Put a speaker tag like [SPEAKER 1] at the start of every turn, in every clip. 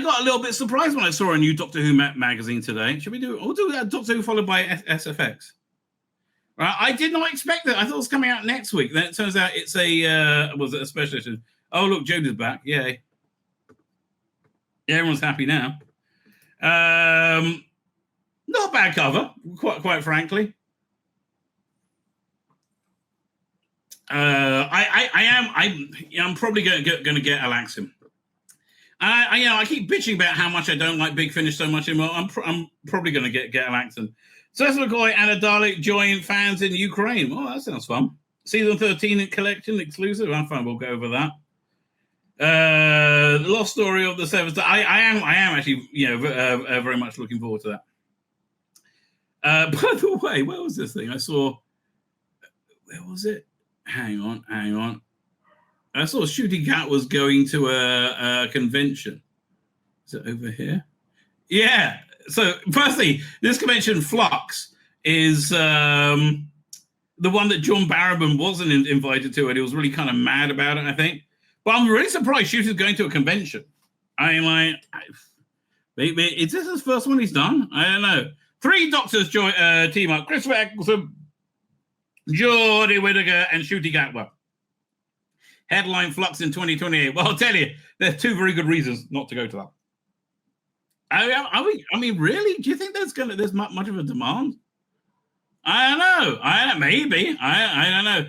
[SPEAKER 1] got a little bit surprised when I saw a new Doctor Who magazine today. We'll do that Doctor Who followed by SFX. Right, I did not expect that. I thought it was coming out next week. Then it turns out it's a special edition. Oh look, Jodie's back. Yay! Yeah, everyone's happy now. Not a bad cover, quite frankly. I'm probably going to get Alaxim. I keep bitching about how much I don't like Big Finish so much anymore. I'm probably going to get Alaxim. Cecil McCoy and a Dalek join fans in Ukraine. Oh, that sounds fun. Season 13 collection exclusive. I'm fine. We'll go over that. The Lost Story of the Seventh. I am actually very much looking forward to that. By the way, where was this thing? I saw. Where was it? Hang on. I saw Shooty Cat was going to a convention. Is it over here? Yeah. So, firstly, this convention, Flux, is the one that John Barrowman wasn't invited to, and he was really kind of mad about it, I think. But I'm really surprised Shooter's going to a convention. Is this his first one he's done? I don't know. 3 doctors team up. Christopher Eccleston, Jodie Whittaker, and Shooty Gatwa. Headline Flux in 2028. Well, I'll tell you, there's 2 very good reasons not to go to that. I mean, really? Do you think there's much of a demand? I don't know. Maybe. I don't know.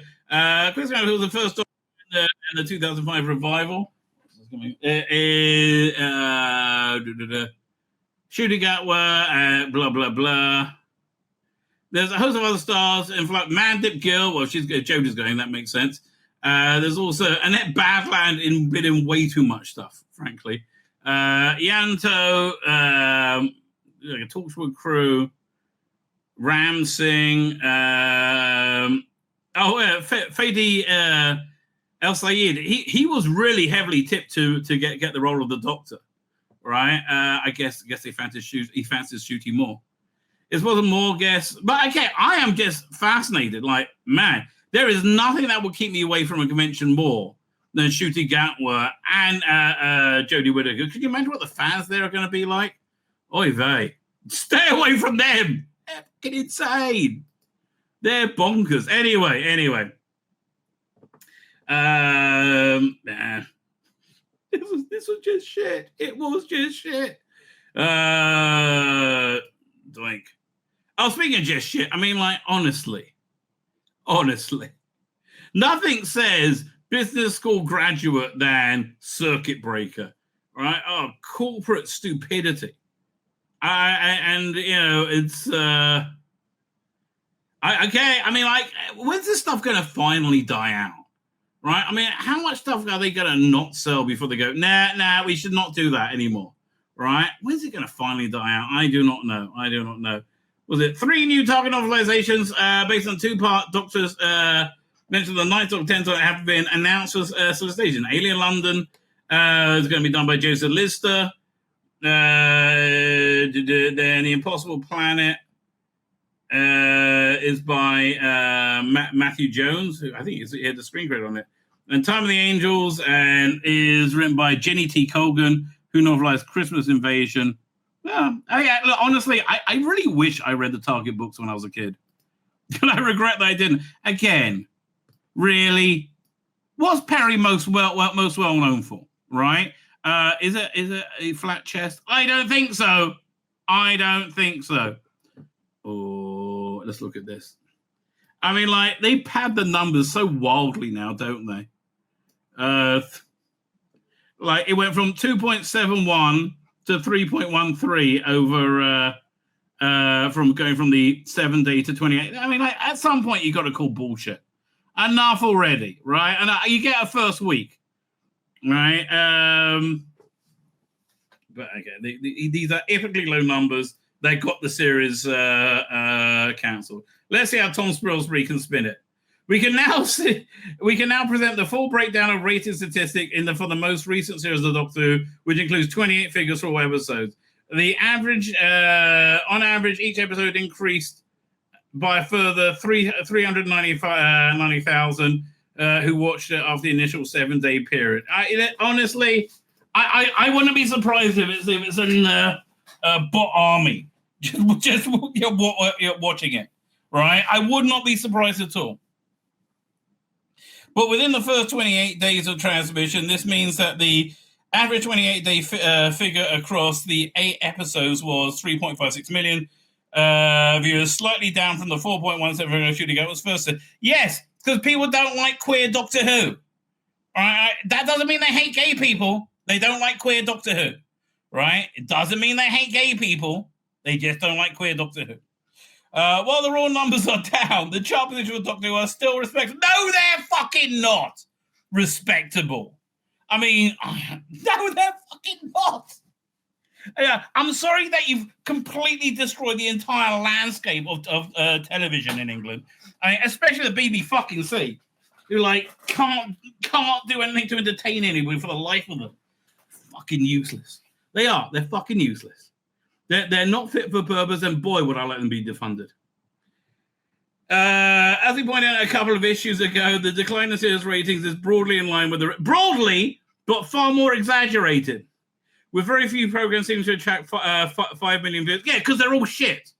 [SPEAKER 1] Chris Gatwa was the first in the 2005 revival. Shooty Gatwa, blah, blah, blah. There's a host of other stars in Flux. Mandip Gill, well, Jodie's going, that makes sense. There's also Annette Badland been in way too much stuff, frankly. Yanto, Torchwood Crew, Ramsing, Fadi El Sayed. He was really heavily tipped to get the role of the Doctor, right? I guess he fancies Shooty more. It wasn't more guess, but okay, I am just fascinated. Like, man, there is nothing that will keep me away from a convention more than Shooty Gatwa and Jodie Whittaker. Could you imagine what the fans there are going to be like? Oy vey. Stay away from them. They're fucking insane. They're bonkers. Anyway. Man. This was just shit. It was just shit. Doink. Oh, speaking of just shit, I mean, like, honestly, nothing says business school graduate than circuit breaker, right? Oh, corporate stupidity. It's okay. I mean, like, when's this stuff going to finally die out, right? I mean, how much stuff are they going to not sell before they go, nah, we should not do that anymore, right? When's it going to finally die out? I do not know. Was it 3 new target novelizations based on 2-part Doctors mentioned the 9th or 10th have been announced for solicitation. Alien London is going to be done by Joseph Lister. Then The Impossible Planet is by Matthew Jones, who I think he had the screen credit on it. And Time of the Angels and is written by Jenny T. Colgan, who novelized Christmas Invasion. Look, honestly, I really wish I read the Target books when I was a kid. And I regret that I didn't. Again, really, what's Perry most well known for, right? Is it a flat chest? I don't think so. Oh, let's look at this. I mean, like, they pad the numbers so wildly now, don't they? Like, it went from 2.71 to 3.13 over from going from the 7-day to 28. I mean, like, at some point you got to call bullshit. Enough already, right? And you get a first week, right? But again, these are epically low numbers. They got the series cancelled. Let's see how Tom Spilsbury can spin it. We can now present the full breakdown of rating statistic for the most recent series of Doctor Who, which includes 28 figures for all episodes. The average, on average, each episode increased by a further 390,000 who watched it after the initial 7-day period. Honestly, I wouldn't be surprised if it's in bot army, just you're watching it, right? I would not be surprised at all. But within the first 28 days of transmission, this means that the average 28-day figure across the 8 episodes was 3.56 million viewers, slightly down from the 4.17 million shooting out was first. Yes, because people don't like queer Doctor Who. All right, that doesn't mean they hate gay people. They don't like queer Doctor Who, right? It doesn't mean they hate gay people. They just don't like queer Doctor Who. While the raw numbers are down, the chart position of Doctor Who are still respectable. No, they're fucking not respectable. I mean, no, they're fucking not. I'm sorry that you've completely destroyed the entire landscape of television in England. I mean, especially the BBC, who like can't do anything to entertain anybody for the life of them. Fucking useless. They are. They're fucking useless. They're not fit for purpose, and boy, would I let them be defunded. As we pointed out a couple of issues ago, the decline in series ratings is broadly in line with broadly, but far more exaggerated. With very few programs seeming to attract 5 million views. Yeah, because they're all shit.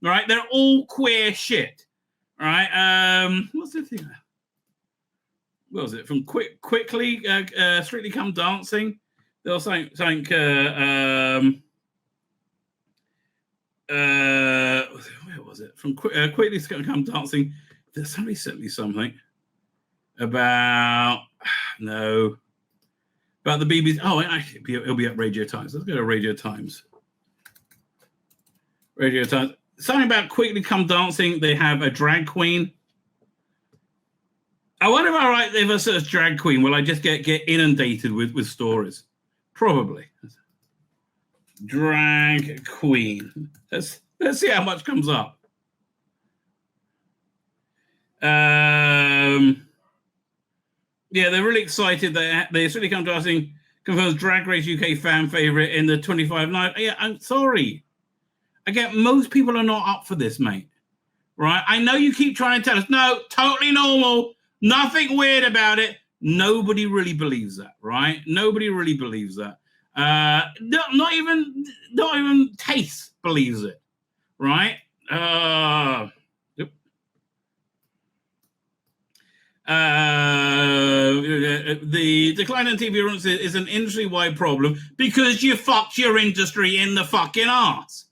[SPEAKER 1] All right? They're all queer shit. All right? What's the thing? What was it? From Quickly, Strictly Come Dancing. There was something where was it? From Quickly Come Dancing. Somebody sent me something about about the BBC. Oh, actually, it'll be at Radio Times. Let's go to Radio Times. Radio Times. Something about Quickly Come Dancing. They have a drag queen. I wonder if I search drag queen, will I just get inundated with stories? Probably. Drag queen. Let's see how much comes up. Yeah, they're really excited that they Strictly Come Dancing confirms Drag Race UK fan favorite in the 25 night. Yeah, I'm sorry. Again, most people are not up for this, mate. Right? I know you keep trying to tell us, no, totally normal, nothing weird about it. Nobody really believes that, right? Nobody really believes that. Not even Taste believes it, right? The decline in TV audience is an industry-wide problem because you fucked your industry in the fucking arse.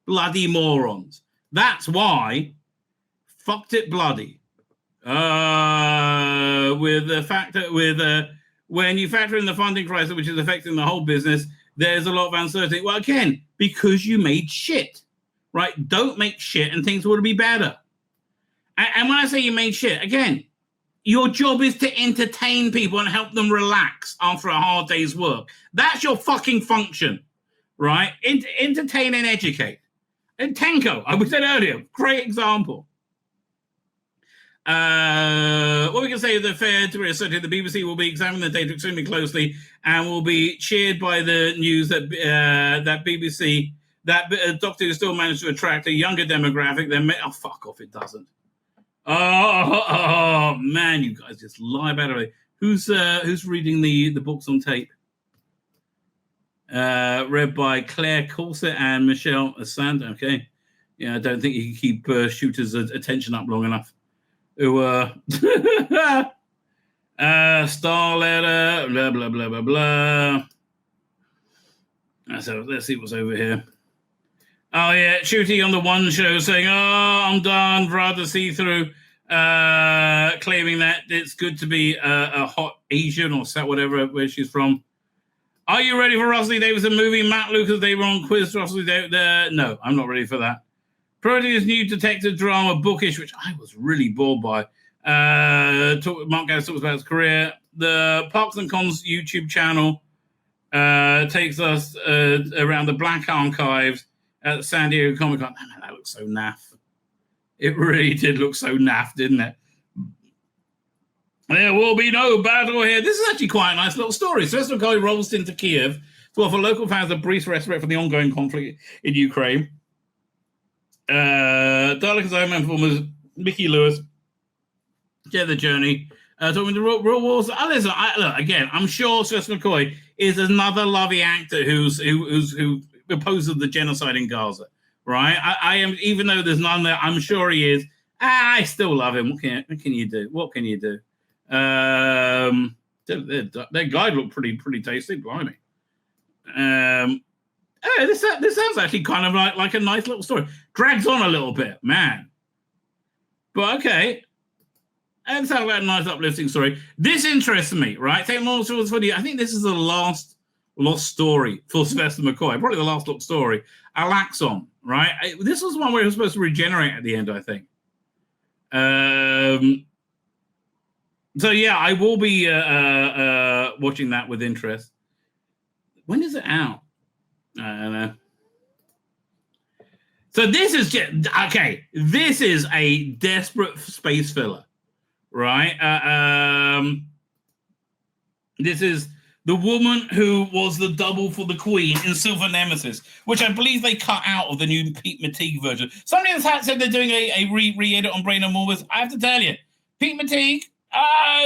[SPEAKER 1] Bloody morons. That's why. Fucked it bloody. With the fact that when you factor in the funding crisis, which is affecting the whole business, there's a lot of uncertainty. Well, again, because you made shit, right? Don't make shit and things will be better. And when I say you made shit, again, your job is to entertain people and help them relax after a hard day's work. That's your fucking function, right? Entertain and educate. And Tenko, I said earlier, great example. What we can say is that fair to assert the BBC will be examining the data extremely closely and will be cheered by the news that Doctor Who still managed to attract a younger demographic than fuck off, it doesn't. Oh man, you guys just lie about it. Who's reading the books on tape? Read by Claire Corset and Michelle Sand. Okay, yeah, I don't think you can keep shooters' attention up long enough. Star letter, blah blah blah blah blah. So let's see what's over here. Oh yeah, Shooty on the One Show saying, "Oh, I'm done, rather see through," claiming that it's good to be a hot Asian or whatever where she's from. Are you ready for Rosalie Davidson movie? Matt Lucas, they were on quiz. Rosalie Davidson. No, I'm not ready for that. Proteus new detective drama bookish, which I was really bored by. Mark Gowers talks about his career. The Parks and Cons YouTube channel takes us around the Black Archives at San Diego Comic-Con. Man, that looks so naff. It really did look so naff, didn't it? There will be no battle here. This is actually quite a nice little story. Sylvester McCoy rolls into Kiev to offer local fans a brief respite from the ongoing conflict in Ukraine. Dalek's Iron Man performers Mickey Lewis share the journey. Talking to Real Wars. Listen, look, again, I'm sure Sylvester McCoy is another lovey actor who opposes the genocide in Gaza, right? I am, even though there's none there, I'm sure he is. I still love him. What can you do? What can you do? Their guide looked pretty tasty, blimey. This sounds actually kind of like a nice little story. Drags on a little bit, man. But okay. It sounds like a nice uplifting story. This interests me, right? I think this is the last lost story for Sylvester McCoy. Probably the last lost story. Alaxon, right? This was one where he was supposed to regenerate at the end, I think. So yeah, I will be watching that with interest. When is it out? I don't know. So this is just okay. This is a desperate space filler, right? This is the woman who was the double for the Queen in Silver Nemesis, which I believe they cut out of the new Pete Matigue version. Somebody in the chat said they're doing a re-edit on Brain and Morvis. I have to tell you, Pete Matigue,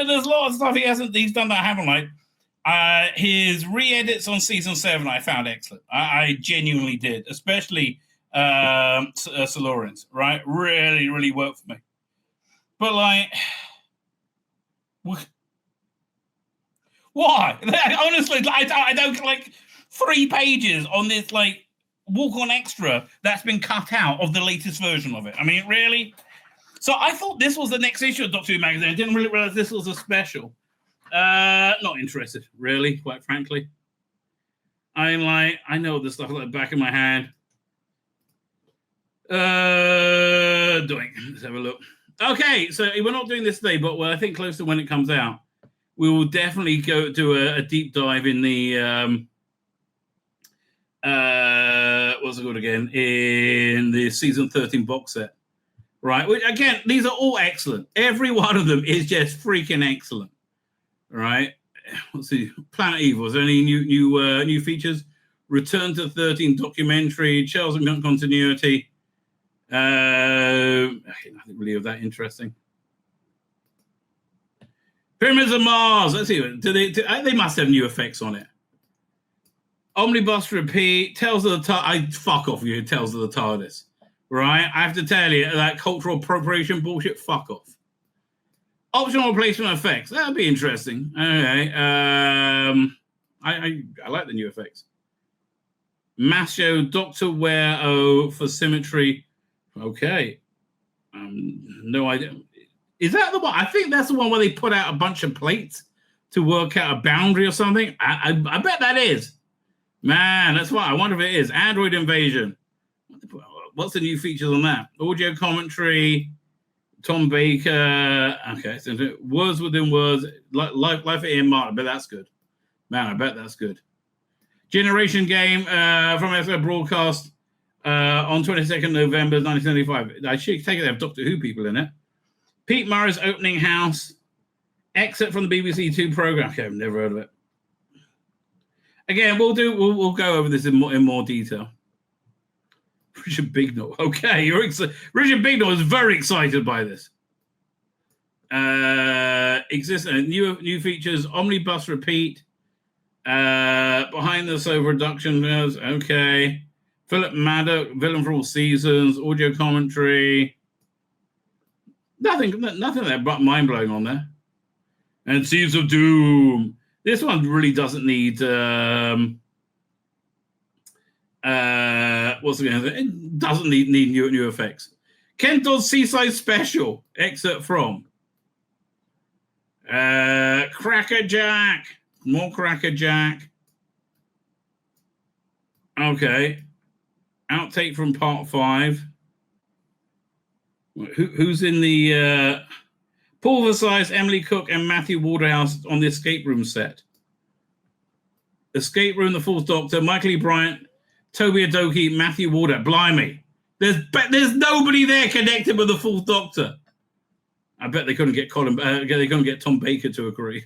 [SPEAKER 1] there's a lot of stuff he's done that I haven't liked. His re-edits on season 7 I found excellent. I genuinely did, especially Solorians, right? Really, really worked for me. But like, why? Honestly, I don't like 3 pages on this like walk-on extra that's been cut out of the latest version of it. I mean, really? So I thought this was the next issue of Doctor Who magazine. I didn't really realize this was a special. Not interested, really, quite frankly. I know the stuff like the back of my hand. Let's have a look. Okay, so we're not doing this today, but I think close to when it comes out, we will definitely go do a deep dive in the what's it called again? In the season 13 box set. Right, which again, these are all excellent. Every one of them is just freaking excellent. Right, let's see. Planet Evil. Is there any new features? Return to 13 documentary. Charles and continuity. Nothing really of that interesting. Pyramids of Mars. Let's see. They must have new effects on it. Omnibus repeat. Tales of the TARDIS. Fuck off you. Tales of the TARDIS. Right, I have to tell you that cultural appropriation bullshit. Fuck off. Optional replacement effects. That'll be interesting. Okay. I like the new effects. Mass show Dr. Ware for symmetry. Okay. No idea. Is that the one? I think that's the one where they put out a bunch of plates to work out a boundary or something. I bet that is. Man, that's why. I wonder if it is. Android Invasion. What's the new features on that? Audio commentary, Tom Baker. Okay, so words within words, life at Ian Martin. I bet that's good. Man, I bet that's good. Generation game from SO broadcast on 22nd November 1975. I should take it they have Doctor Who people in it. Pete Murray's opening house. Exit from the BBC Two program. Okay, I've never heard of it. Again, we'll go over this in more detail. Richard Bignall. Okay, Richard Bignall is very excited by this. New features, Omnibus repeat, behind the sofa reduction. Okay, Philip Maddock, villain for all seasons, audio commentary. Nothing that but mind blowing on there. And Seeds of Doom. This one really doesn't need. What's it going to say? It doesn't need new effects. Kento's Seaside Special, excerpt from Cracker Jack. More Cracker Jack. Okay. Outtake from part 5. Who's in the Paul Versailles, Emily Cook, and Matthew Waterhouse on the Escape Room set? Escape Room, The Fourth Doctor, Michael E. Bryant, Toby Adoki, Matthew Warder. Blimey. There's nobody there connected with the Fourth Doctor. I bet they couldn't get they couldn't get Tom Baker to agree.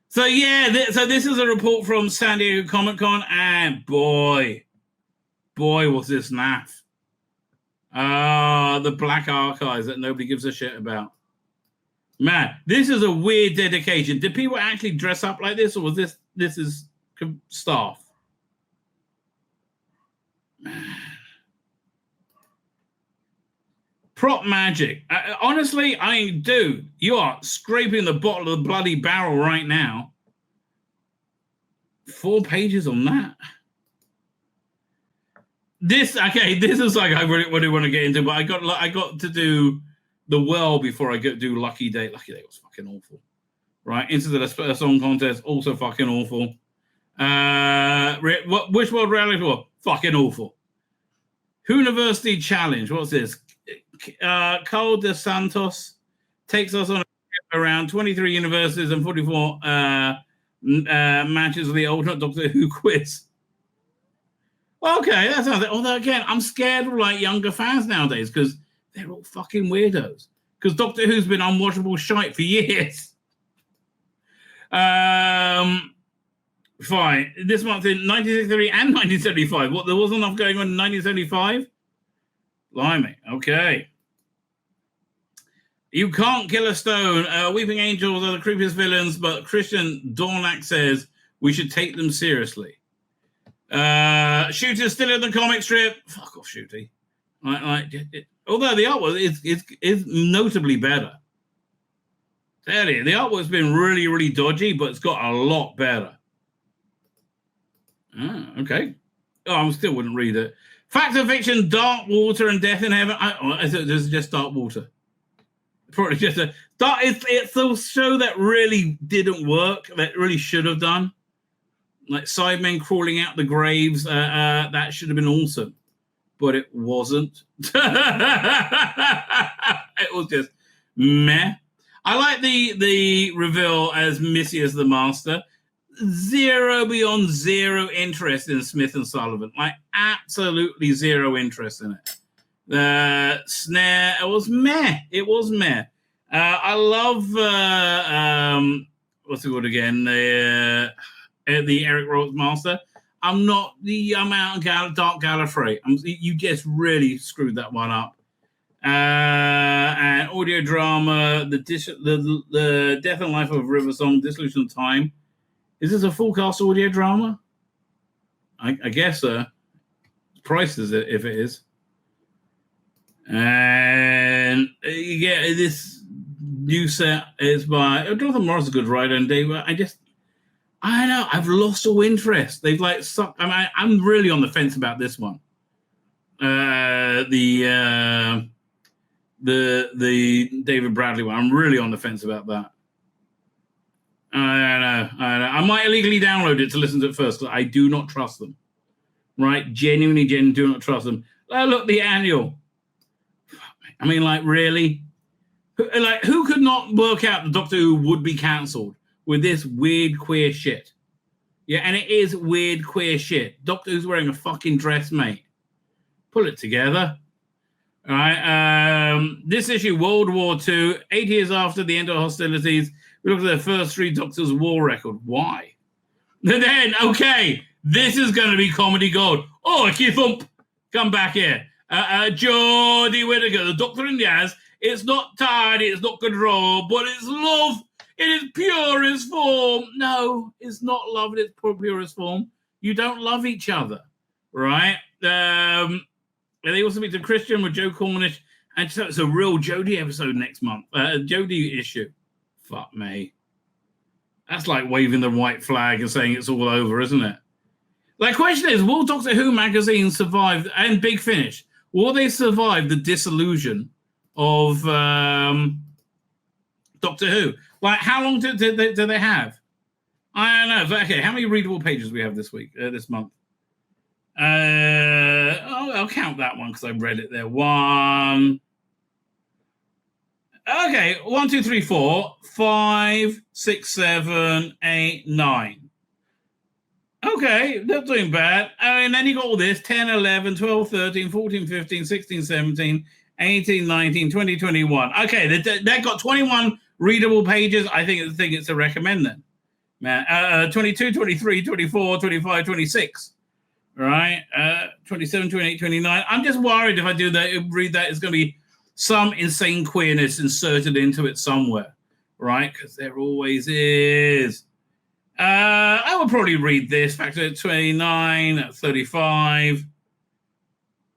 [SPEAKER 1] So yeah, so this is a report from San Diego Comic-Con, and boy was this naff. The Black Archives that nobody gives a shit about. Man, this is a weird dedication. Did people actually dress up like this, or was this staff. Prop magic. Honestly, dude, you are scraping the bottom of the bloody barrel right now. 4 pages on that. This is like I really want to get into, but I got to do the well before I do Lucky Day. Lucky Day was fucking awful. Right? Into the song contest, also fucking awful. Which World Reality Tour? Fucking awful. University Challenge. What's this? Carl de Santos takes us on a trip around 23 universities and 44 matches of the Ultimate Doctor Who quiz. Okay, that sounds like. Although again, I'm scared of like younger fans nowadays because they're all fucking weirdos. Because Doctor Who's been unwatchable shite for years. Fine. This month in 1963 and 1975. What, there wasn't enough going on in 1975? Blimey. Okay. You can't kill a stone. Weeping Angels are the creepiest villains, but Christian Dornack says we should take them seriously. Shooter's still in the comic strip. Fuck off, Shooty. Although the artwork is notably better. Tell you, the artwork's been really, really dodgy, but it's got a lot better. Okay. Oh, I still wouldn't read it. Fact or fiction, Dark Water and Death in Heaven. This is just Dark Water. Probably just it's a show that really didn't work, that really should have done. Like Sidemen crawling out the graves, that should have been awesome. But it wasn't. It was just meh. I like the reveal as Missy as the Master. Zero beyond zero interest in Smith and Sullivan. Like absolutely zero interest in it. Snare, it was meh. I love what's it called again? The Eric Roberts Master. I'm not the amount of Dark Gallifrey. You just really screwed that one up. And audio drama, the Death and Life of River Song, Dissolution of Time. Is this a full cast audio drama? I guess so. Price is it if it is. And this new set is by Jonathan Morris, a good writer, and Dave. I don't know. I've lost all interest. They've like sucked. I'm really on the fence about this one. The David Bradley one. I'm really on the fence about that. I don't know. I might illegally download it to listen to it first because I do not trust them. Right? Genuinely do not trust them. Look, the annual. I mean, like, really? Who could not work out the Doctor Who would be cancelled with this weird queer shit? Yeah, and it is weird queer shit. Doctor Who's wearing a fucking dress, mate. Pull it together. All right. This issue, World War II, 8 years after the end of hostilities, we look at the first 3 Doctors' war record. Why? Then, okay, this is going to be comedy gold. Oh, Keith Thump, come back here. Jodie Whittaker, the Doctor in Yaz. It's not tidy, it's not control, but it's love in its purest form. No, it's not love in its purest form. You don't love each other, right? And they also meet the Christian with Joe Cornish, and so it's a real Jodie episode next month. Jodie issue. Fuck me. That's like waving the white flag and saying it's all over, isn't it? The question is, will Doctor Who magazine survive, and Big Finish, will they survive the disillusion of Doctor Who? Like, how long do they have? I don't know. Okay, how many readable pages do we have this week, this month? I'll count that one because I read it there. 1. Okay, 1, 2, 3, 4, 5, 6, 7, 8, 9. Okay, not doing bad. And then you got all this 10, 11, 12, 13, 14, 15, 16, 17, 18, 19, 20, 21. Okay, they got 21 readable pages. I think it's a recommend then. Man, 22, 23, 24, 25, 26. Right? 27, 28, 29. I'm just worried if I do that, read that, it's going to be some insane queerness inserted into it somewhere. Right? Because there always is. I would probably read this. Factor 29, 35,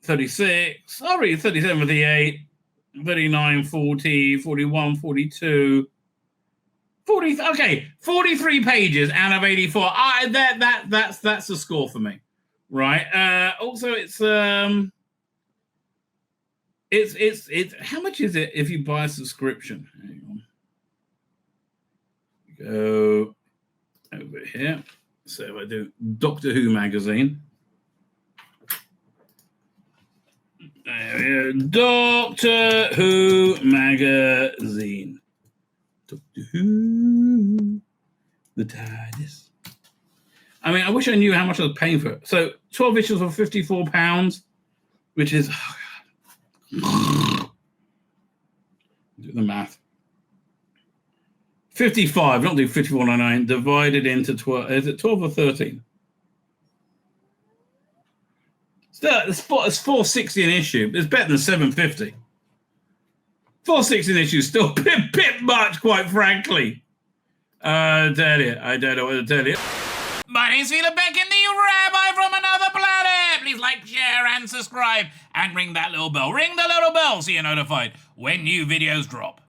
[SPEAKER 1] 36. I'll read 37, 38, 39, 40, 41, 42. 40, okay, 43 pages out of 84. That's the score for me, right? Also, it's how much is it if you buy a subscription? Hang on. Go over here. So if I do Doctor Who magazine. Doctor Who magazine. Doctor Who. The TARDIS. I mean, I wish I knew how much I was paying for it. So 12 issues for £54, which is do the math. 55, not do 54.99, divided into 12. Is it 12 or 13? Still, it's 460 an issue. It's better than 750. 460 an issue is still a bit much, quite frankly. I don't know what to tell you.
[SPEAKER 2] My name's Tzvi Lebetkin, the Rabbi from another planet. Please like, share, and subscribe, and ring that little bell. Ring the little bell so you're notified when new videos drop.